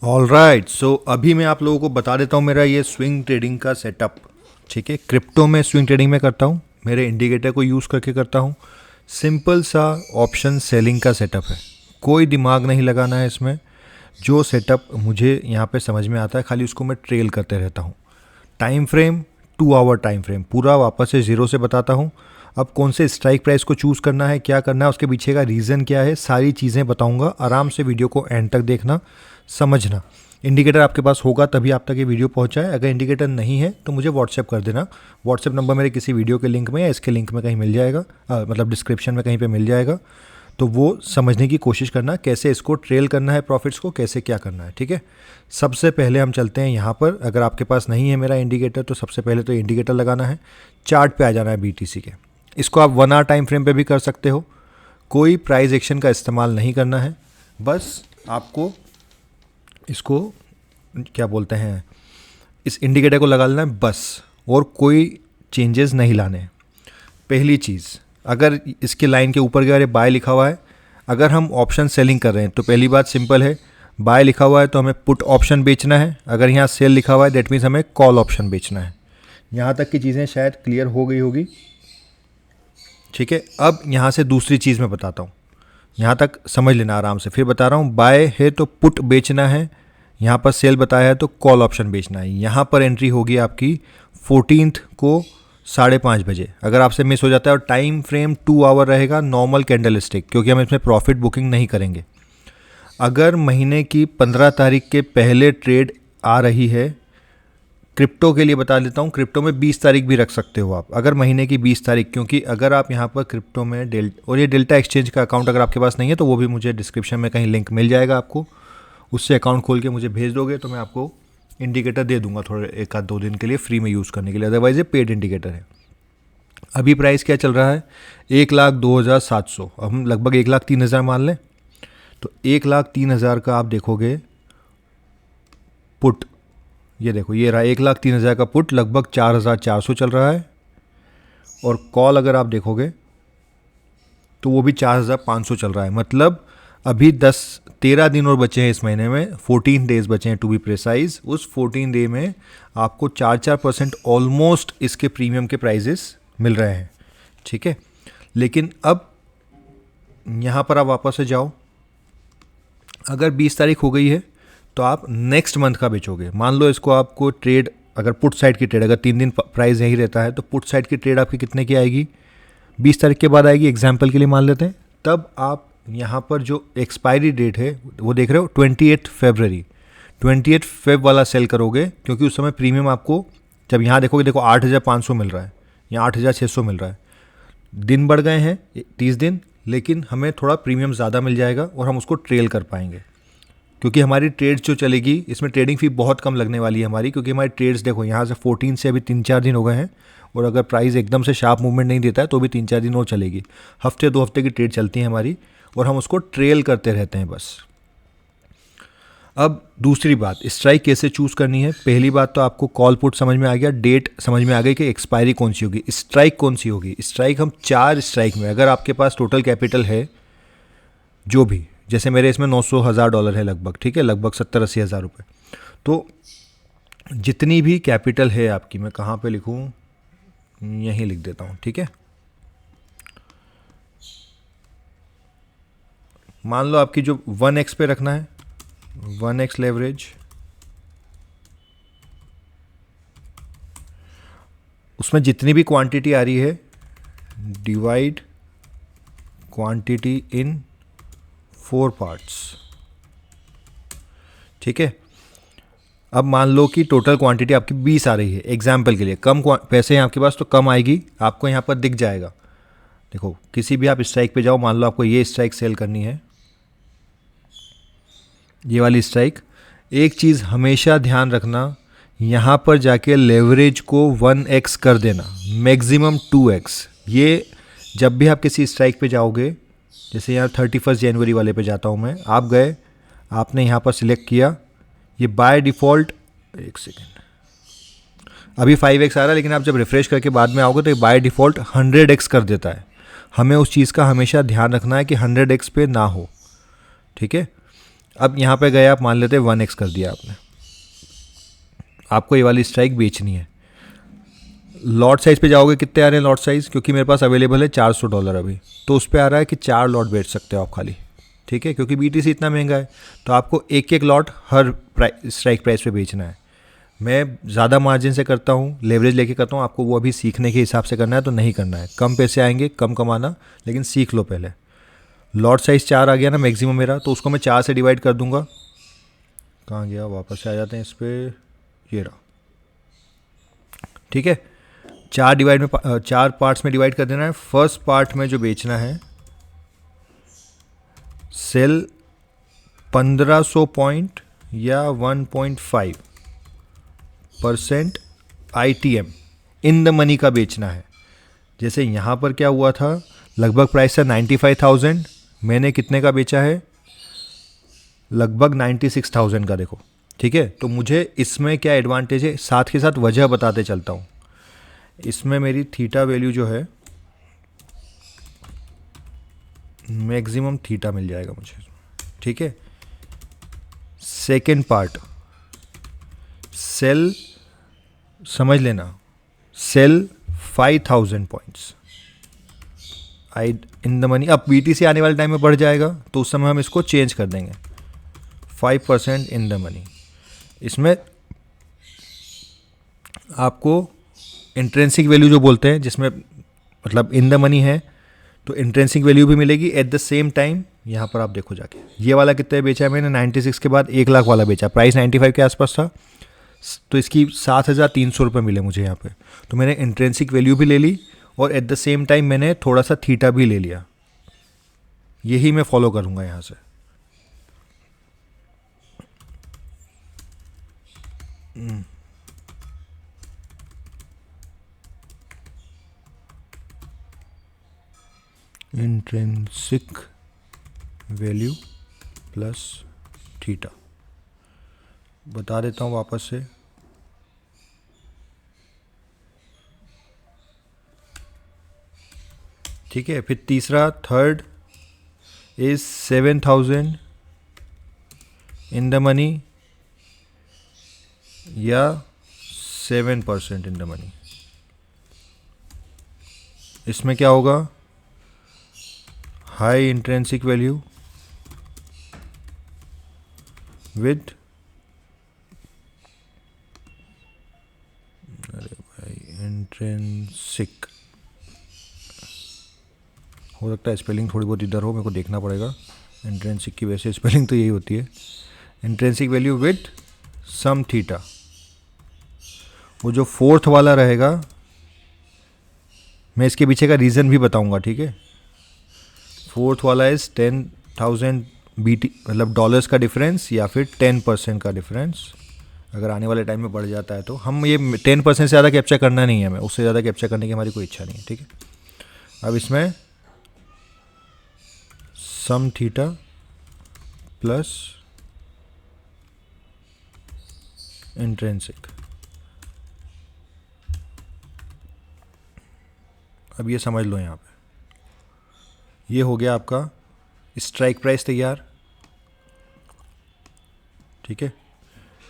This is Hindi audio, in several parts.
ऑलराइट, सो अभी मैं आप लोगों को बता देता हूँ मेरा ये स्विंग ट्रेडिंग का सेटअप। ठीक है, क्रिप्टो में स्विंग ट्रेडिंग में करता हूँ, मेरे इंडिकेटर को यूज़ करके करता हूँ। सिंपल सा ऑप्शन सेलिंग का सेटअप है, कोई दिमाग नहीं लगाना है इसमें। जो सेटअप मुझे यहाँ पे समझ में आता है खाली उसको मैं ट्रेल करते रहता हूँ। Time frame 2 hour time frame पूरा वापस से ज़ीरो से बताता हूँ। अब कौन से स्ट्राइक प्राइस को चूज़ करना है, क्या करना है, उसके पीछे का रीज़न क्या है, सारी चीज़ें बताऊँगा। आराम से वीडियो को एंड तक देखना, समझना। इंडिकेटर आपके पास होगा तभी आप तक ये वीडियो पहुंचा है। अगर इंडिकेटर नहीं है तो मुझे व्हाट्सएप कर देना। व्हाट्सएप नंबर मेरे किसी वीडियो के लिंक में या इसके लिंक में कहीं मिल जाएगा, मतलब डिस्क्रिप्शन में कहीं पे मिल जाएगा। तो वो समझने की कोशिश करना कैसे इसको ट्रेल करना है, प्रॉफिट्स को कैसे क्या करना है। ठीक है, सबसे पहले हम चलते हैं यहाँ पर। अगर आपके पास नहीं है मेरा इंडिकेटर तो सबसे पहले तो इंडिकेटर लगाना है, चार्ट पे आ जाना है बीटीसी के। इसको आप 1 आवर टाइम फ्रेम पे भी कर सकते हो। कोई प्राइस एक्शन का इस्तेमाल नहीं करना है, बस आपको इसको क्या बोलते हैं, इस इंडिकेटर को लगा लेना है बस, और कोई चेंजेस नहीं लाने हैं। पहली चीज़, अगर इसके लाइन के ऊपर गया बाय लिखा हुआ है, अगर हम ऑप्शन सेलिंग कर रहे हैं तो पहली बात सिंपल है, बाय लिखा हुआ है तो हमें पुट ऑप्शन बेचना है। अगर यहाँ सेल लिखा हुआ है दैट मीन्स हमें कॉल ऑप्शन बेचना है। यहाँ तक की चीज़ें शायद क्लियर हो गई होगी। ठीक है, अब यहाँ से दूसरी चीज़ मैं बताता हूँ, यहाँ तक समझ लेना आराम से, फिर बता रहा हूँ। बाय है तो पुट बेचना है, यहाँ पर सेल बताया है तो कॉल ऑप्शन बेचना है। यहाँ पर एंट्री होगी आपकी 14 को 5:30 बजे। अगर आपसे मिस हो जाता है, और टाइम फ्रेम 2 आवर रहेगा, नॉर्मल कैंडल स्टिक, क्योंकि हम इसमें प्रॉफिट बुकिंग नहीं करेंगे। अगर महीने की 15 तारीख के पहले ट्रेड आ रही है, क्रिप्टो के लिए बता देता हूँ, क्रिप्टो में 20 तारीख भी रख सकते हो आप, अगर महीने की 20 तारीख, क्योंकि अगर आप यहाँ पर क्रिप्टो में और ये डेल्टा एक्सचेंज का अकाउंट अगर आपके पास नहीं है तो वो भी मुझे डिस्क्रिप्शन में कहीं लिंक मिल जाएगा आपको, उससे अकाउंट खोल के मुझे भेज दोगे तो मैं आपको इंडिकेटर दे दूंगा थोड़े 1 आध 2 दिन के लिए फ्री में यूज़ करने के लिए। अदरवाइज ये पेड इंडिकेटर है। अभी प्राइस क्या चल रहा है, 1,02,700। अब हम लगभग 1,03,000 मान लें, तो 1,03,000 का आप देखोगे पुट, ये देखो ये रहा 1,03,000 का पुट, लगभग 4,400 चल रहा है। और कॉल अगर आप देखोगे तो वो भी 4,500 चल रहा है। मतलब अभी 13 दिन और बचे हैं इस महीने में, 14 डेज बचे हैं टू बी प्रिसाइज। उस 14 डे में आपको 4% ऑलमोस्ट इसके प्रीमियम के प्राइजेस मिल रहे हैं। ठीक है, लेकिन अब यहाँ पर आप वापस से जाओ, अगर 20 तारीख हो गई है तो आप नेक्स्ट मंथ का बेचोगे। मान लो इसको आपको ट्रेड, अगर पुट साइड की ट्रेड, अगर 3 दिन प्राइस यही रहता है तो पुट साइड की ट्रेड आपकी कितने की आएगी, 20 तारीख के बाद आएगी, एग्जाम्पल के लिए मान लेते हैं। तब आप यहाँ पर जो एक्सपायरी डेट है वो देख रहे हो 28 फरवरी, 28 फेब वाला सेल करोगे, क्योंकि उस समय प्रीमियम आपको, जब यहाँ देखोगे, देखो 8,500 मिल रहा है, यहाँ 8,600 मिल रहा है। दिन बढ़ गए हैं 30 दिन, लेकिन हमें थोड़ा प्रीमियम ज़्यादा मिल जाएगा और हम उसको ट्रेल कर पाएंगे, क्योंकि हमारी ट्रेड्स जो चलेगी इसमें ट्रेडिंग फी बहुत कम लगने वाली है हमारी, क्योंकि हमारी ट्रेड्स देखो यहाँ से 14 से अभी 3-4 दिन हो गए हैं, और अगर प्राइस एकदम से शार्प मूवमेंट नहीं देता है तो भी 3-4 दिन और चलेगी। हफ्ते 2 हफ्ते की ट्रेड चलती है हमारी, और हम उसको ट्रेल करते रहते हैं बस। अब दूसरी बात, स्ट्राइक कैसे चूज़ करनी है। पहली बात तो आपको कॉल पुट समझ में आ गया, डेट समझ में आ गई कि एक्सपायरी कौन सी होगी, स्ट्राइक कौन सी होगी। स्ट्राइक हम 4 स्ट्राइक में, अगर आपके पास टोटल कैपिटल है जो भी, जैसे मेरे इसमें $900,000 है लगभग, ठीक है, लगभग 70-80 हज़ार रुपये, तो जितनी भी कैपिटल है आपकी, मैं कहाँ पे लिखूँ, यहीं लिख देता हूँ। ठीक है, मान लो आपकी जो 1x पे रखना है, 1x लेवरेज, उसमें जितनी भी क्वांटिटी आ रही है, डिवाइड क्वांटिटी इन 4 पार्ट्स। ठीक है, अब मान लो कि टोटल क्वांटिटी आपकी 20 आ रही है, एग्जाम्पल के लिए, कम पैसे हैं आपके पास तो कम आएगी, आपको यहाँ पर दिख जाएगा। देखो किसी भी आप स्ट्राइक पे जाओ, मान लो आपको ये स्ट्राइक सेल करनी है, ये वाली स्ट्राइक। एक चीज़ हमेशा ध्यान रखना, यहाँ पर जाके लेवरेज को 1x कर देना, मैक्सिमम 2x। ये जब भी आप किसी स्ट्राइक पे जाओगे, जैसे यहाँ 31 जनवरी वाले पे जाता हूँ मैं, आप गए, आपने यहाँ पर सिलेक्ट किया, ये बाय डिफ़ॉल्ट, एक सेकेंड, अभी 5x आ रहा है, लेकिन आप जब रिफ्रेश करके बाद में आओगे तो ये बाय डिफ़ॉल्ट 100x कर देता है। हमें उस चीज़ का हमेशा ध्यान रखना है कि 100x पे ना हो। ठीक है, अब यहाँ पे गए आप, मान लेते 1x कर दिया आपने, आपको ये वाली स्ट्राइक बेचनी है। लॉट साइज़ पे जाओगे, कितने आ रहे हैं लॉट साइज़, क्योंकि मेरे पास अवेलेबल है $400 अभी, तो उस पर आ रहा है कि 4 लॉट बेच सकते हो आप खाली, ठीक है, क्योंकि BTC इतना महंगा है, तो आपको एक एक लॉट हर स्ट्राइक प्राइस पे बेचना है। मैं ज़्यादा मार्जिन से करता हूँ, लेवरेज लेके करता हूँ, आपको वो अभी सीखने के हिसाब से करना है तो नहीं करना है, कम पैसे आएंगे, कम कमाना, लेकिन सीख लो पहले। लॉट साइज़ 4 आ गया ना मैक्सिमम मेरा, तो उसको मैं 4 से डिवाइड कर दूंगा। कहाँ गया, वापस से आ जाते हैं इस पर, ये रहा, ठीक है। 4 पार्ट्स में डिवाइड कर देना है। फर्स्ट पार्ट में जो बेचना है, सेल 1500 पॉइंट या 1.5% ITM इन द मनी का बेचना है। जैसे यहाँ पर क्या हुआ था, लगभग प्राइस था 95,000, मैंने कितने का बेचा है, लगभग 96,000 का, देखो, ठीक है। तो मुझे इसमें क्या एडवांटेज है, साथ के साथ वजह बताते चलता हूँ। इसमें मेरी थीटा वैल्यू जो है, मैक्सिमम थीटा मिल जाएगा मुझे, ठीक है। सेकेंड पार्ट, सेल, समझ लेना, sell 5,000 points I in the money. अब BTC आने वाले टाइम में बढ़ जाएगा तो उस समय हम इसको चेंज कर देंगे, 5% इन द मनी। इसमें आपको इंट्रेंसिक वैल्यू जो बोलते हैं, जिसमें मतलब इन द मनी है, तो इंट्रेंसिक वैल्यू भी मिलेगी एट द सेम टाइम। यहाँ पर आप देखो जाके, ये वाला कितने बेचा है मैंने, 96 के बाद 1 लाख वाला बेचा, प्राइस 95 के आसपास था, तो इसकी 7,300 रुपये मिले मुझे यहाँ पे। तो मैंने इंट्रेंसिक वैल्यू भी ले ली और एट द सेम टाइम मैंने थोड़ा सा थीटा भी ले लिया। यही मैं फॉलो करूँगा यहाँ से। इंट्रेंसिक वैल्यू प्लस थीटा, बता देता हूँ वापस से। ठीक है, फिर तीसरा, third is 7,000 in the money या 7% इन द मनी। इसमें क्या होगा, हाई इंट्रेंसिक वैल्यू विद, अरे भाई इंट्रेंसिक, हो सकता है स्पेलिंग थोड़ी बहुत इधर हो, मेरे को देखना पड़ेगा। इंट्रेंसिक की वैसे स्पेलिंग तो यही होती है, intrinsic value with some theta. वो जो फोर्थ वाला रहेगा, मैं इसके पीछे का रीज़न भी बताऊंगा, ठीक है। फोर्थ वाला इज 10,000 BT, मतलब डॉलर्स का डिफरेंस या फिर 10% का डिफरेंस। अगर आने वाले टाइम में बढ़ जाता है तो हम ये 10% से ज़्यादा कैप्चर करना नहीं है, हमें उससे ज़्यादा कैप्चर करने की हमारी कोई इच्छा नहीं है, ठीक है। अब इसमें सम थीटा प्लस इंट्रेंसिक। अब ये समझ लो, यहाँ पे ये हो गया आपका स्ट्राइक प्राइस तैयार, ठीक है।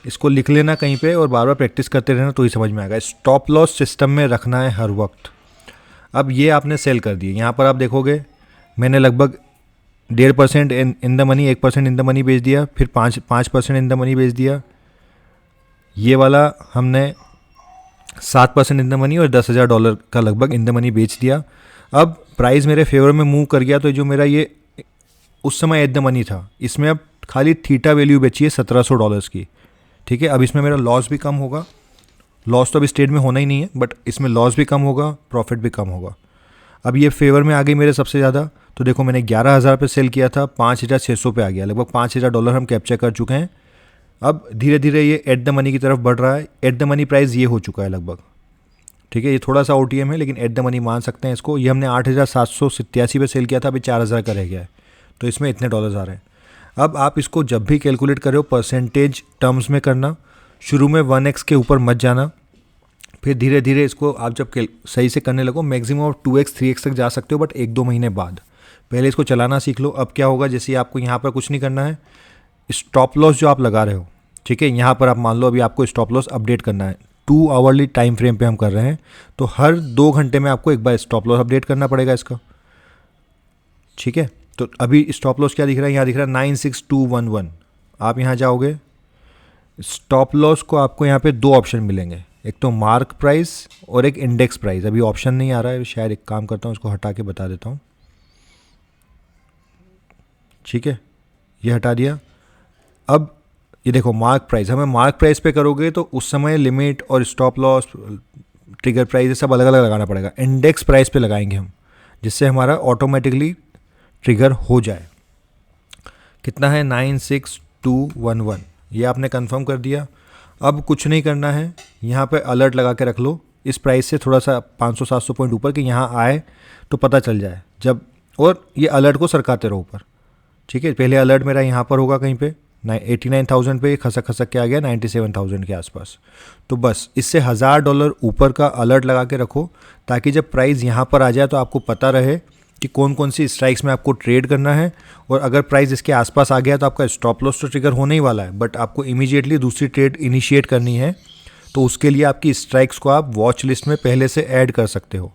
इसको लिख लेना कहीं पे और बार बार प्रैक्टिस करते रहना तो ही समझ में आएगा। स्टॉप लॉस सिस्टम में रखना है हर वक्त। अब ये आपने सेल कर दिए, यहाँ पर आप देखोगे मैंने लगभग 1.5% इन the money, 1% in the money बेच दिया, फिर 5% इन द मनी बेच दिया। ये वाला हमने 7% इन द मनी और $10,000 का लगभग इन द मनी बेच दिया। अब प्राइस मेरे फेवर में मूव कर गया, तो जो मेरा ये उस समय एट द मनी था, इसमें अब खाली थीटा वैल्यू बेची है $1,700 की, ठीक है। अब इसमें मेरा लॉस भी कम होगा, लॉस तो अभी स्टेट में होना ही नहीं है, बट इसमें लॉस भी कम होगा, प्रॉफिट भी कम होगा। अब ये फेवर में आ गई मेरे सबसे ज़्यादा, तो देखो मैंने 11,000 पे सेल किया था, 5,600 पे आ गया, लगभग $5,000 हम कैप्चर कर चुके हैं। अब धीरे धीरे ये एट द मनी की तरफ बढ़ रहा है। एट द मनी प्राइस ये हो चुका है लगभग, ठीक है। ये थोड़ा सा OTM है, लेकिन एट द मनी मान सकते हैं इसको। ये हमने 8,787 पे सेल किया था, अभी 4,000 का रह गया है, तो इसमें इतने डॉलर्स आ रहे हैं। अब आप इसको जब भी कैलकुलेट करो परसेंटेज टर्म्स में करना, शुरू में 1x के ऊपर मत जाना, फिर धीरे धीरे इसको आप जब सही से करने लगो, मैक्सिमम आप 2x 3x तक जा सकते हो, बट 1-2 महीने बाद। पहले इसको चलाना सीख लो। अब क्या होगा, जैसे आपको यहाँ पर कुछ नहीं करना है, स्टॉप लॉस जो आप लगा रहे हो, ठीक है, यहाँ पर आप मान लो अभी आपको स्टॉप लॉस अपडेट करना है, 2 आवर्ली टाइम फ्रेम पे हम कर रहे हैं, तो हर 2 घंटे में आपको एक बार स्टॉप लॉस अपडेट करना पड़ेगा इसका, ठीक है। तो अभी स्टॉप लॉस क्या दिख रहा है, यहाँ दिख रहा है 96211। आप यहाँ जाओगे, स्टॉप लॉस को आपको यहाँ पे 2 ऑप्शन मिलेंगे, एक तो मार्क प्राइस और एक इंडेक्स प्राइस। अभी ऑप्शन नहीं आ रहा है, शायद एक काम करता हूँ इसको हटा के बता देता हूँ, ठीक है, ये हटा दिया। अब ये देखो मार्क प्राइस, हमें मार्क प्राइस पे करोगे तो उस समय लिमिट और स्टॉप लॉस, ट्रिगर प्राइस, ये सब अलग अलग लगाना पड़ेगा। इंडेक्स प्राइस पे लगाएंगे हम, जिससे हमारा ऑटोमेटिकली ट्रिगर हो जाए। कितना है, 96211, ये आपने कंफर्म कर दिया। अब कुछ नहीं करना है, यहाँ पे अलर्ट लगा के रख लो इस प्राइस से थोड़ा सा 500-700 पॉइंट ऊपर, कि यहाँ आए तो पता चल जाए जब, और ये अलर्ट को सरकाते रहो ऊपर, ठीक है। पहले अलर्ट मेरा यहाँ पर होगा कहीं पे 89,000 पे, खसक खसक के आ गया 97,000 के आसपास। तो बस इससे $1000 ऊपर का अलर्ट लगा के रखो, ताकि जब प्राइस यहाँ पर आ जाए तो आपको पता रहे कि कौन कौन सी स्ट्राइक्स में आपको ट्रेड करना है। और अगर प्राइस इसके आसपास आ गया तो आपका स्टॉप लॉस तो ट्रिगर होने ही वाला है, बट आपको इमीडिएटली दूसरी ट्रेड इनिशिएट करनी है, तो उसके लिए आपकी स्ट्राइक्स को आप वॉच लिस्ट में पहले से ऐड कर सकते हो।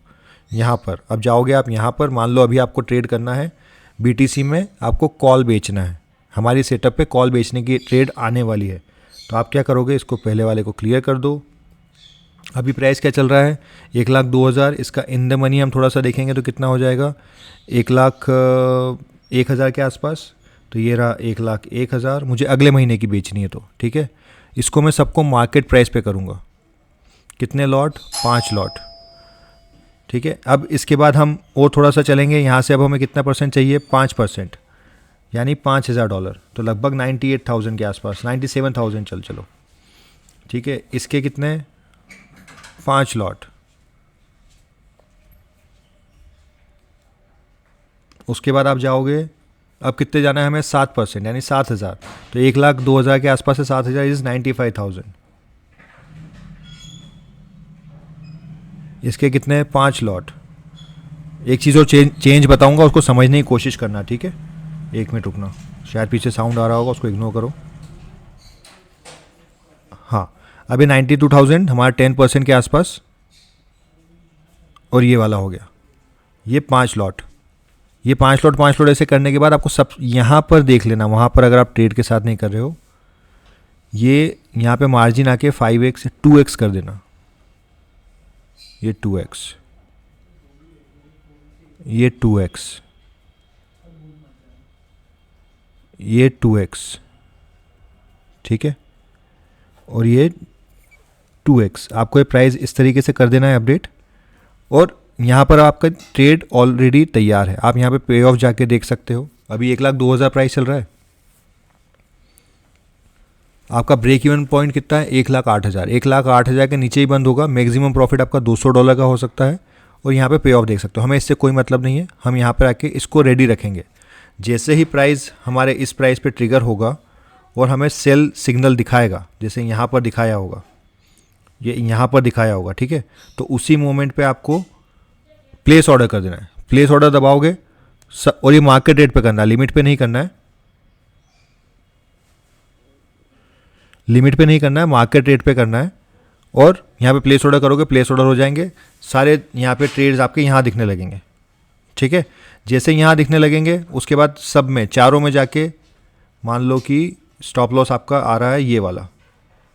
यहाँ पर अब जाओगे आप, यहाँ पर मान लो अभी आपको ट्रेड करना है BTC में, आपको कॉल बेचना है, हमारी सेटअप पे कॉल बेचने की ट्रेड आने वाली है। तो आप क्या करोगे, इसको पहले वाले को क्लियर कर दो। अभी प्राइस क्या चल रहा है, 1,02,000। इसका इन द मनी हम थोड़ा सा देखेंगे तो कितना हो जाएगा, 1,01,000 के आसपास। तो ये रहा 1,01,000, मुझे अगले महीने की बेचनी है, तो ठीक है, इसको मैं सबको मार्केट प्राइस पे करूँगा। कितने लॉट, 5 लॉट, ठीक है। अब इसके बाद हम और थोड़ा सा चलेंगे, यहाँ से अब हमें कितना परसेंट चाहिए, 5%, यानी $5,000, तो लगभग 98,000 के आसपास, 97,000 चलो, ठीक है। इसके कितने, 5 लॉट। उसके बाद आप जाओगे, अब कितने जाना है हमें, 7%, यानी 7,000। तो 1,02,000 के आसपास है, 7,000 इज 95,000। इसके कितने, 5 लॉट। एक चीज़ और चेंज बताऊंगा, उसको समझने की कोशिश करना, ठीक है। 1 मिनट रुकना, शायद पीछे साउंड आ रहा होगा, उसको इग्नोर करो। हाँ, अभी 92,000 हमारा 10% के आसपास, और ये वाला हो गया, ये 5 लॉट। ये 5 लॉट 5 लॉट ऐसे करने के बाद आपको सब यहाँ पर देख लेना, वहाँ पर अगर आप ट्रेड के साथ नहीं कर रहे हो, ये यहाँ पे मार्जिन आके 5x 2x कर देना, ये 2x, ये 2x, ये 2x, ठीक है, और ये 2x। आपको ये प्राइस इस तरीके से कर देना है अपडेट, और यहाँ पर आपका ट्रेड ऑलरेडी तैयार है। आप यहाँ पे पे ऑफ जाके देख सकते हो, अभी 1,02,000 प्राइस चल रहा है। आपका ब्रेक इवन पॉइंट कितना है, 1,08,000। 1,08,000 के नीचे ही बंद होगा। मैक्सिमम प्रॉफिट आपका $200 का हो सकता है, और यहाँ पे पे ऑफ देख सकते हो। हमें इससे कोई मतलब नहीं है, हम यहाँ पर आके इसको रेडी रखेंगे। जैसे ही प्राइस हमारे इस प्राइस पे ट्रिगर होगा और हमें सेल सिग्नल दिखाएगा, जैसे यहाँ पर दिखाया होगा, ये यहाँ पर दिखाया होगा, ठीक है, तो उसी मोमेंट पे आपको प्लेस ऑर्डर कर देना है। प्लेस ऑर्डर दबाओगे, और ये मार्केट रेट पे करना है, लिमिट पे नहीं करना है, लिमिट पे नहीं करना है, मार्केट रेट पे करना है। और यहाँ पे प्लेस ऑर्डर करोगे, प्लेस ऑर्डर हो जाएंगे सारे, यहाँ पे ट्रेड्स आपके यहाँ दिखने लगेंगे, ठीक है। जैसे यहाँ दिखने लगेंगे, उसके बाद सब में, चारों में जाके मान लो कि स्टॉप लॉस आपका आ रहा है ये वाला,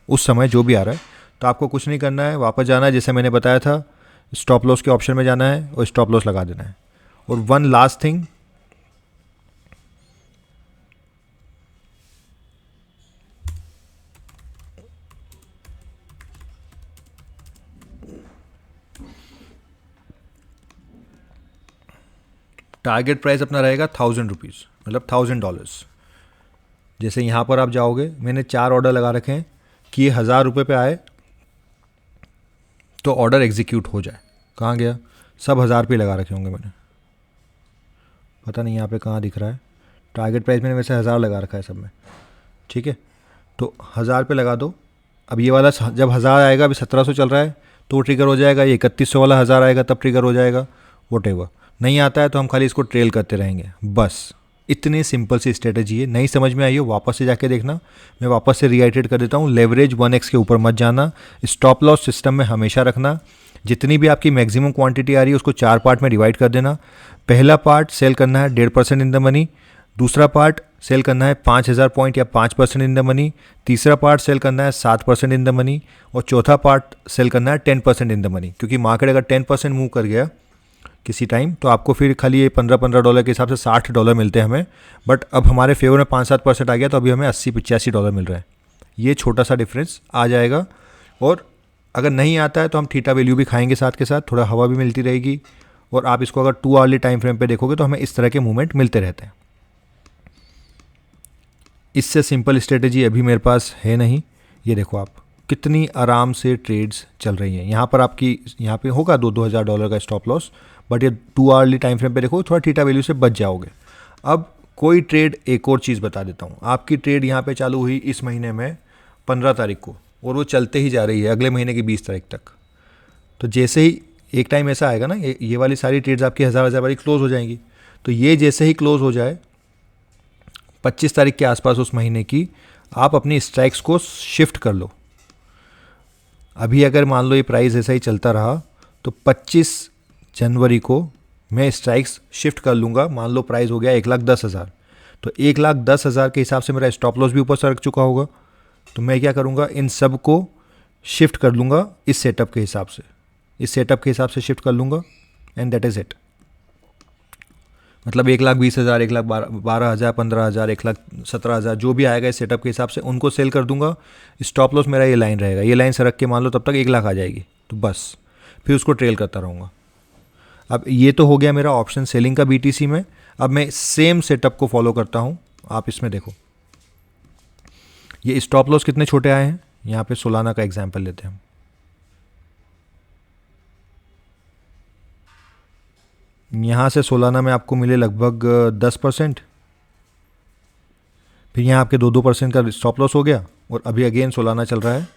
उस समय जो भी आ रहा है, तो आपको कुछ नहीं करना है, वापस जाना है, जैसे मैंने बताया था, स्टॉप लॉस के ऑप्शन में जाना है और स्टॉप लॉस लगा देना है। और one last thing, target price अपना रहेगा ₹1,000, मतलब $1,000। जैसे यहाँ पर आप जाओगे, मैंने 4 ऑर्डर लगा रखे हैं कि ये ₹1,000 पे आए तो ऑर्डर एग्जीक्यूट हो जाए। कहाँ गया, सब 1,000 पे लगा रखे होंगे मैंने, पता नहीं यहाँ पे कहाँ दिख रहा है। टारगेट प्राइस मैंने वैसे 1,000 लगा रखा है सब में, ठीक है। तो 1,000 पे लगा दो। अब ये वाला जब 1,000 आएगा, अभी 1,700 चल रहा है, तो वो ट्रिगर हो जाएगा। ये 3,100 वाला 1,000 आएगा तब ट्रिगर हो जाएगा, वॉटेवर। नहीं आता है तो हम खाली इसको ट्रेल करते रहेंगे, बस इतनी सिंपल सी स्ट्रेटजी है। नहीं समझ में आई हो वापस से जाके देखना, मैं वापस से रीआइट्रेट कर देता हूँ। लेवरेज 1x के ऊपर मत जाना, स्टॉप लॉस सिस्टम में हमेशा रखना। जितनी भी आपकी मैक्सिमम क्वांटिटी आ रही है उसको 4 पार्ट में डिवाइड कर देना। पहला पार्ट सेल करना है 1.5% इन द मनी, दूसरा पार्ट सेल करना है 5000 पॉइंट या 5% इन द मनी, तीसरा पार्ट सेल करना है 7% इन द मनी, और चौथा पार्ट सेल करना है 10% इन द मनी। क्योंकि मार्केट अगर 10% मूव कर गया किसी टाइम तो आपको फिर खाली ये $15 के हिसाब से $60 मिलते हैं हमें, बट अब हमारे फेवर में 5-7% आ गया तो अभी हमें $80-85 मिल रहा है। ये छोटा सा डिफरेंस आ जाएगा। और अगर नहीं आता है तो हम थीटा वैल्यू भी खाएंगे साथ के साथ, थोड़ा हवा भी मिलती रहेगी। और आप इसको अगर 2 आवर्ली टाइम फ्रेम पे देखोगे तो हमें इस तरह के मूवमेंट मिलते रहते हैं। इससे सिंपल स्ट्रेटेजी अभी मेरे पास है नहीं। ये देखो आप कितनी आराम से ट्रेड्स चल रही हैं। यहाँ पर आपकी यहाँ पे होगा $2,000 का स्टॉप लॉस, बट ये 2 आवर्ली टाइम फ्रेम पे देखो थोड़ा थीटा वैल्यू से बच जाओगे। अब कोई ट्रेड, एक और चीज़ बता देता हूँ। आपकी ट्रेड यहाँ पे चालू हुई इस महीने में 15 तारीख को और वो चलते ही जा रही है अगले महीने की 20 तारीख तक। तो जैसे ही एक टाइम ऐसा आएगा ना, ये वाली सारी ट्रेड्स आपकी हज़ार वाली क्लोज हो जाएंगी। तो ये जैसे ही क्लोज हो जाए 25 तारीख के आसपास उस महीने की, आप अपनी स्ट्राइक्स को शिफ्ट कर लो। अभी अगर मान लो ये प्राइस ऐसा ही चलता रहा तो 25 जनवरी को मैं स्ट्राइक्स शिफ्ट कर लूँगा। मान लो प्राइस हो गया 1,10,000, तो 1,10,000 के हिसाब से मेरा स्टॉप लॉस भी ऊपर सरक चुका होगा। तो मैं क्या करूँगा, इन सब को शिफ्ट कर लूँगा इस सेटअप के हिसाब से, इस सेटअप के हिसाब से शिफ्ट कर लूँगा एंड दैट इज़ इट। मतलब 1,20,000, 1,12,000, 15,000, 1,17,000 जो भी आएगा इस सेटअप के हिसाब से उनको सेल कर दूंगा। स्टॉप लॉस मेरा ये लाइन रहेगा, ये लाइन सरक के मान लो तब तक 1,00,000 आ जाएगी, तो बस फिर उसको ट्रेल करता रहूँगा। अब ये तो हो गया मेरा ऑप्शन सेलिंग का BTC में। अब मैं सेम सेटअप को फॉलो करता हूँ। आप इसमें देखो ये स्टॉप लॉस कितने छोटे आए हैं। यहाँ पे सोलाना का एग्जाम्पल लेते हैं हम। यहाँ से सोलाना में आपको मिले लगभग 10%, फिर यहाँ आपके 2% का स्टॉप लॉस हो गया, और अभी अगेन सोलाना चल रहा है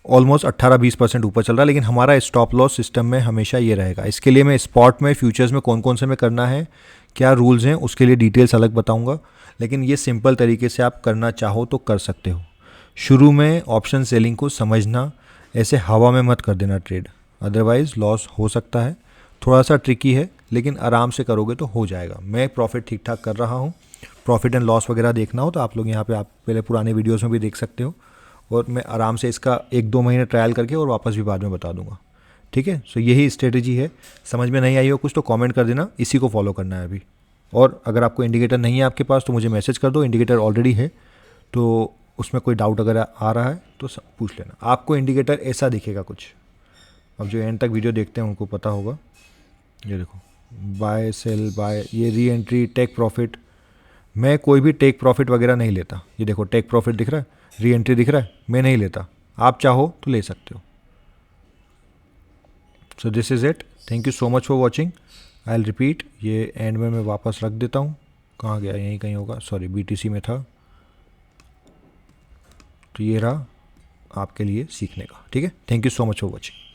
ऑलमोस्ट 18-20% ऊपर चल रहा है। लेकिन हमारा स्टॉप लॉस सिस्टम में हमेशा ये रहेगा। इसके लिए मैं स्पॉट में, फ्यूचर्स में कौन कौन से में करना है, क्या रूल्स हैं, उसके लिए डिटेल्स अलग बताऊंगा। लेकिन ये सिंपल तरीके से आप करना चाहो तो कर सकते हो। शुरू में ऑप्शन सेलिंग को समझना, ऐसे हवा में मत कर देना ट्रेड, अदरवाइज़ लॉस हो सकता है। थोड़ा सा ट्रिकी है लेकिन आराम से करोगे तो हो जाएगा। मैं प्रॉफिट ठीक ठाक कर रहा हूँ। प्रॉफिट एंड लॉस वगैरह देखना हो तो आप लोग यहाँ पे आप पहले पुराने वीडियोस में भी देख सकते हो, और मैं आराम से इसका 1-2 महीने ट्रायल करके और वापस भी बाद में बता दूंगा। ठीक है, सो यही स्ट्रेटजी है। समझ में नहीं आई हो कुछ तो कमेंट कर देना, इसी को फॉलो करना है अभी। और अगर आपको इंडिकेटर नहीं है आपके पास तो मुझे मैसेज कर दो, इंडिकेटर ऑलरेडी है तो उसमें कोई डाउट अगर आ रहा है तो पूछ लेना। आपको इंडिकेटर ऐसा दिखेगा कुछ, अब जो एंड तक वीडियो देखते हैं उनको पता होगा। ये देखो बाय सेल बाय, ये री एंट्री, टेक प्रॉफिट। मैं कोई भी टेक प्रॉफिट वगैरह नहीं लेता। ये देखो टेक प्रॉफिट दिख रहा है, री एंट्री दिख रहा है, मैं नहीं लेता। आप चाहो तो ले सकते हो। So this is it, thank you so much for watching. I will repeat, ये एंड में मैं वापस रख देता हूँ। कहाँ गया, यहीं कहीं होगा, सॉरी BTC में था। तो ये रहा आपके लिए सीखने का। ठीक है, thank you so much for watching.